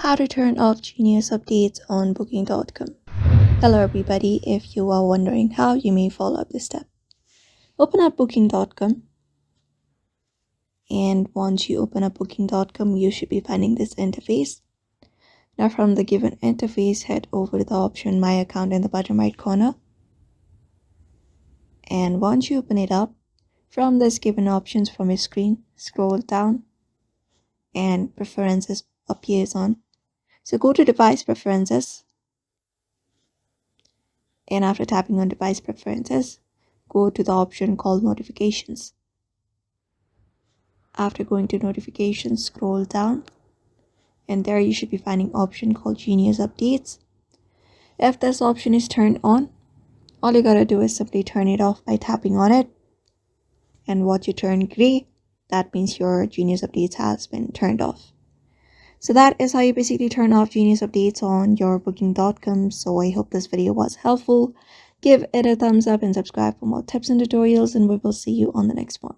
How to turn off Genius updates on Booking.com. Hello everybody, if you are wondering how, you may follow up this step. Open up Booking.com, and once you open up Booking.com, you should be finding this interface. Now from the given interface, head over to the option My Account in the bottom right corner. And once you open it up, from this given options from your screen, scroll down and Preferences appears on. So go to Device Preferences, and after tapping on Device Preferences, go to the option called Notifications. After going to Notifications, scroll down, and there you should be finding option called Genius Updates. If this option is turned on, all you gotta do is simply turn it off by tapping on it, and once you turn gray, that means your Genius Updates has been turned off. So that is how you basically turn off Genius Updates on your Booking.com. So I hope this video was helpful. Give it a thumbs up and subscribe for more tips and tutorials, and we will see you on the next one.